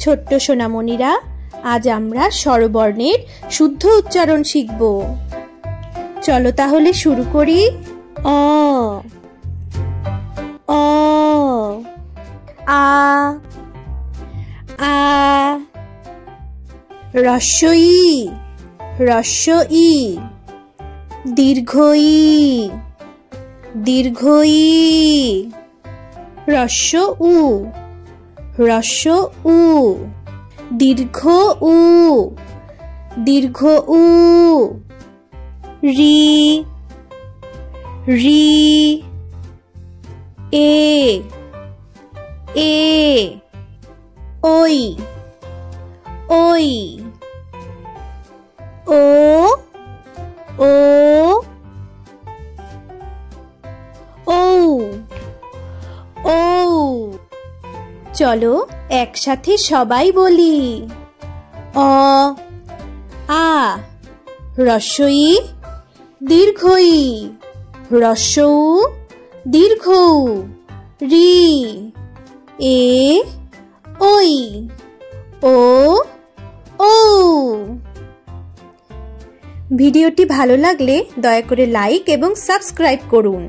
ছোট্ট সোনামণিরা, আজ আমরা স্বরবর্ণের শুদ্ধ উচ্চারণ শিখব। চলো তাহলে শুরু করি। অ অ আ আ হ্রস্ব ই হ্রস্ব ই দীর্ঘ ই দীর্ঘ ই হ্রস্ব উ হ্রস্ব উ দীর্ঘ উ দীর্ঘ উ রি রি এ এ ওই ওই ও ও ও ও চলো একসাথে সবাই বলি। অ আ হ্রস্ব ই দীর্ঘ ই হ্রস্ব উ দীর্ঘ উ রি এ ওই ও ও। ভিডিওটি ভালো লাগলে দয়া করে লাইক এবং সাবস্ক্রাইব করুন।